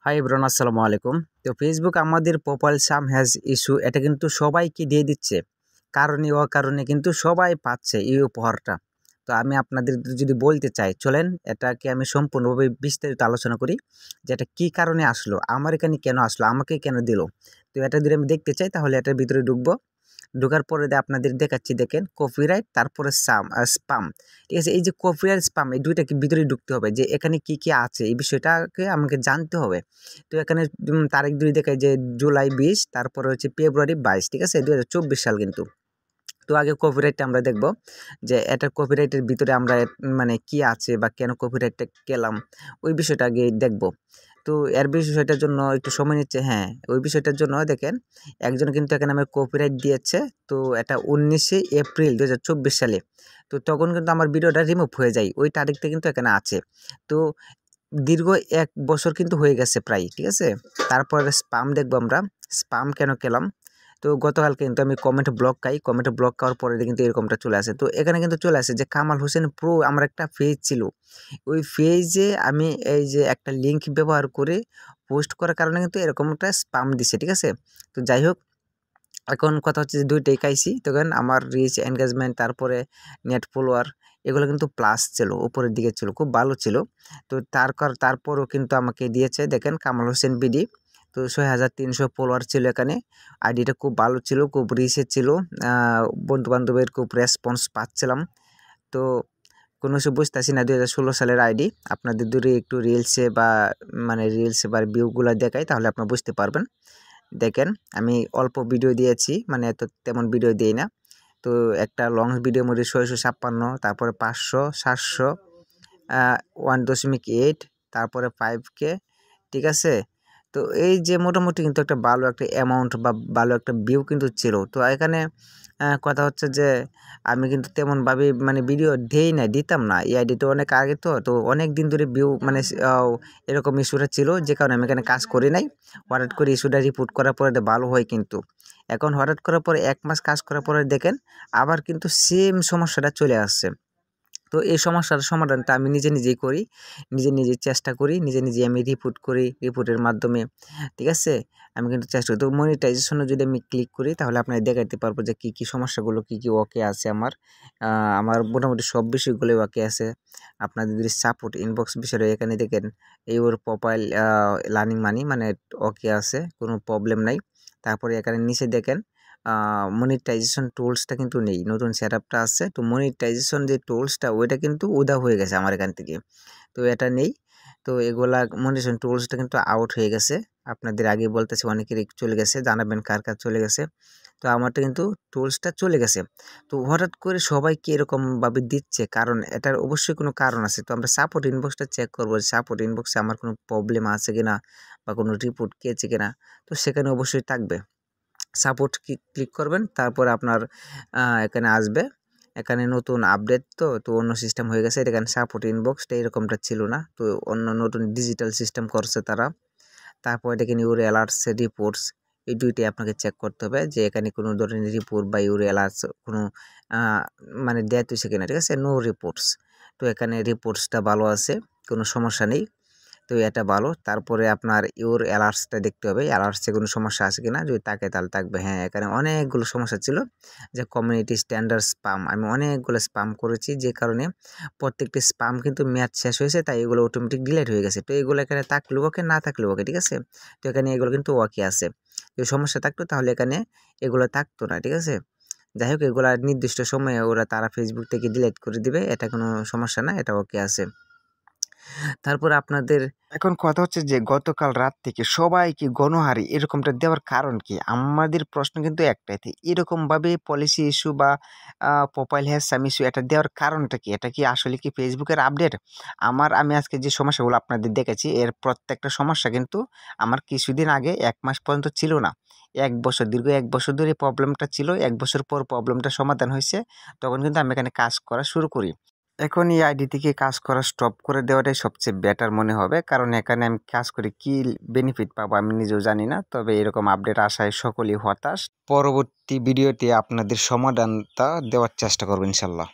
Hi everyone, আসসালামু আলাইকুম। তো ফেসবুক আমাদের প্রোফাইল সাম হ্যাজ ইস্যু এটা কিন্তু সবাইকে দিয়ে দিচ্ছে, কারণে অকারণে কিন্তু সবাই পাচ্ছে এই উপহারটা। তো আমি আপনাদের যদি বলতে চাই, চলেন এটাকে আমি সম্পূর্ণভাবে বিস্তারিত আলোচনা করি যে এটা কী কারণে আসলো, আমার এখানে কেন আসলো, আমাকে কেন দিল। তো এটা যদি আমি দেখতে চাই তাহলে এটার ভিতরে ঢুকবো। ঢোকার পরে আপনাদের দেখাচ্ছি, দেখেন কপিরাইট তারপরে স্পাম। ঠিক আছে, এই যে কপিরাইট স্পাম এই দুইটাকে ভিতরে ঢুকতে হবে যে এখানে কি কি আছে এই বিষয়টাকে আমাকে জানতে হবে। তো এখানে তারিখ দুই দেখায় যে জুলাই 20, তারপরে হচ্ছে ফেব্রুয়ারি 22, ঠিক আছে 2024 সাল কিন্তু। তো আগে কপিরাইটটা আমরা দেখব যে এটা কপিরাইটের ভিতরে আমরা মানে কি আছে বা কেন কপিরাইটটা পেলাম, ওই বিষয়টা আগে দেখব। তো এর বিষয়টার জন্য একটু সময় নিচ্ছে। হ্যাঁ, ওই বিষয়টার জন্য দেখেন একজন কিন্তু এখানে আমার কপিরাইট দিয়েছে। তো এটা 19শে এপ্রিল 2024 সালে। তো তখন কিন্তু আমার ভিডিওটা রিমুভ হয়ে যায়, ওই তারিখটা কিন্তু এখানে আছে। তো দীর্ঘ 1 বছর কিন্তু হয়ে গেছে প্রায়, ঠিক আছে। তারপরে স্পাম দেখব আমরা, স্পাম কেন পেলাম। তো গতকাল কিন্তু আমি কমেন্ট ব্লক খাই, কমেন্ট ব্লক খাওয়ার পরে কিন্তু এরকমটা চলে আসে। তো এখানে কিন্তু চলে আসে যে কামাল হোসেন প্রো আমার একটা পেজ ছিল, ওই পেজে আমি এই যে একটা লিঙ্ক ব্যবহার করে পোস্ট করার কারণে কিন্তু এরকমটা স্পাম দিছে, ঠিক আছে। তো যাই হোক, এখন কথা হচ্ছে যে দুইটাই খাইছি। তখন আমার রিচ এনগেজমেন্ট তারপরে নেট ফলোয়ার এগুলো কিন্তু প্লাস ছিল, উপরের দিকে ছিল, খুব ভালো ছিল। তো তারপরও কিন্তু আমাকে দিয়েছে, দেখেন কামাল হোসেন বিডি। তো 6300 ফলোয়ার ছিল এখানে। আইডিটা খুব ভালো ছিল, খুব রিচে ছিল, বন্ধুবান্ধবের খুব রেসপন্স পাচ্ছিলাম। তো কোনো কিছু বুঝতেছি না, 2016 সালের আইডি। আপনাদের দূরে একটু রিলসে বা মানে রিলসে বা ভিউগুলো দেখাই তাহলে আপনারা বুঝতে পারবেন। দেখেন আমি অল্প ভিডিও দিয়েছি, মানে এত তেমন ভিডিও দিই না। তো একটা লং ভিডিও মধ্যে 656, তারপরে 500, 700, 1.8, তারপরে 5K, ঠিক আছে। তো এই যে মোটামুটি কিন্তু একটা ভালো একটা অ্যামাউন্ট বা ভালো একটা ভিউ কিন্তু ছিল। তো এখানে কথা হচ্ছে যে আমি কিন্তু তেমনভাবে মানে ভিডিও দিতাম না। এই আইডিটা অনেক আগে, তো অনেক দিন ধরে ভিউ মানে এরকম ইস্যুটা ছিল, যে কারণে আমি এখানে কাজ করি নাই। হঠাৎ করে ইস্যুটা রিপোর্ট করার পরে ভালো হয় কিন্তু। এখন হঠাৎ করার পরে 1 মাস কাজ করার পরে দেখেন আবার কিন্তু সেম সমস্যাটা চলে আসছে। তো এই সমস্যার সমাধানটা আমি নিজেই করি, নিজেই চেষ্টা করি, নিজে আমি রিপোর্ট করি, রিপোর্টের মাধ্যমে, ঠিক আছে। আমি কিন্তু চেষ্টা করি। তো মনিটাইজেশনে যদি আমি ক্লিক করি তাহলে আপনাদের দেখাইতে পারবো যে কী সমস্যাগুলো কী ওকে আছে আমার। আমার মোটামুটি সব বিষয়গুলোই ওকে আছে। আপনাদের যদি সাপোর্ট ইনবক্স বিষয়ে এখানে দেখেন ওর প্রোফাইল লার্নিং মানি মানে ওকে আছে, কোনো প্রবলেম নাই। তারপরে এখানে নিচে দেখেন মনিটাইজেশন টুলসটা কিন্তু নেই, নতুন সেটআপটা আছে। তো মনিটাইজেশন যে টুলসটা ওইটা কিন্তু উধাও হয়ে গেছে আমার এখান থেকে, তো এটা নেই। তো এগুলা মনিটাইজেশন টুলসটা কিন্তু আউট হয়ে গেছে। আপনাদের আগে বলতেছি অনেকেরই চলে গেছে, জানাবেন কার চলে গেছে। তো আমারটা কিন্তু টুলসটা চলে গেছে। তো হঠাৎ করে সবাইকে এরকমভাবে দিচ্ছে, কারণ এটার অবশ্যই কোনো কারণ আছে। তো আমরা সাপোর্ট ইনবক্সটা চেক করবো, সাপোর্ট ইনবক্সে আমার কোনো প্রবলেম আছে কিনা বা কোনো রিপোর্ট গিয়েছে কিনা। তো সেখানে অবশ্যই থাকবে, সাপোর্ট ক্লিক করবেন, তারপর আপনার এখানে আসবে। এখানে নতুন আপডেট, তো অন্য সিস্টেম হয়ে গেছে। এখানে সাপোর্ট ইনবক্সটা এরকমটা ছিল না, তো অন্য নতুন ডিজিটাল সিস্টেম করছে তারা। তারপর এখানে ইউর অ্যালার্টস রিপোর্টস, এই দুইটাই আপনাকে চেক করতে হবে যে এখানে কোনো ধরনের রিপোর্ট বা ইউর অ্যালার্টস কোনো মানে ডেথ হয়েছে কিনা, ঠিক আছে, নো রিপোর্টস। তো এখানে রিপোর্টসটা ভালো আছে, কোনো সমস্যা নেই। তো এটা ভালো। তারপরে আপনার ইউর অ্যালার্টসটা দেখতে হবে, অ্যালার্টসে কোনো সমস্যা আছে কিনা, যদি থাকে তাহলে থাকবে। হ্যাঁ, এখানে অনেকগুলো সমস্যা ছিল, যে কমিউনিটি স্ট্যান্ডার্ড স্পাম, আমি অনেকগুলো স্পাম করেছি, যে কারণে প্রত্যেকটি স্পাম কিন্তু মেয়াদ শেষ হয়েছে, তাই এগুলো অটোমেটিক ডিলিট হয়ে গেছে। তো এগুলো এখানে থাকলেও ওকে, না থাকলেও ওকে, ঠিক আছে। তো এখানে এগুলো কিন্তু ওকে আছে। যদি সমস্যা থাকতো তাহলে এখানে এগুলো থাকতো না, ঠিক আছে। যাই হোক, এগুলা নির্দিষ্ট সময়ে তারা ফেসবুক থেকে ডিলিট করে দিবে, এটা কোনো সমস্যা না, এটা ওকে আছে। তারপর আপনাদের এখন কথা হচ্ছে যে গতকাল রাত থেকে সবাইকে গণহারে এরকমটা দেওয়ার কারণ কি? আমাদের প্রশ্ন কিন্তু একটাই, এরকমভাবে পলিসি ইস্যু বা প্রোফাইল হ্যাজ সাম ইস্যু এটা দেওয়ার কারণটা কি? এটা কি আসলে কি ফেসবুকের আপডেট? আমি আজকে যে সমস্যাগুলো আপনাদের দেখেছি এর প্রত্যেকটা সমস্যা কিন্তু আমার কিছুদিন আগে 1 মাস পর্যন্ত ছিল না। 1 বছর, দীর্ঘ 1 বছর ধরে প্রবলেমটা ছিল। 1 বছর পর প্রবলেমটা সমাধান হইছে। তখন কিন্তু আমি এখানে কাজ করা শুরু করি। এখন এই আইডি থেকে কাজ করা স্টপ করে দেওয়াটাই সবচেয়ে বেটার মনে হবে, কারণ এখানে আমি কাজ করে কি বেনিফিট পাবো আমি নিজেও জানি না। তবে এরকম আপডেট আসায় সকলেই হতাশ। পরবর্তী ভিডিওতে আপনাদের সমাধানটা দেওয়ার চেষ্টা করবো ইনশাল্লাহ।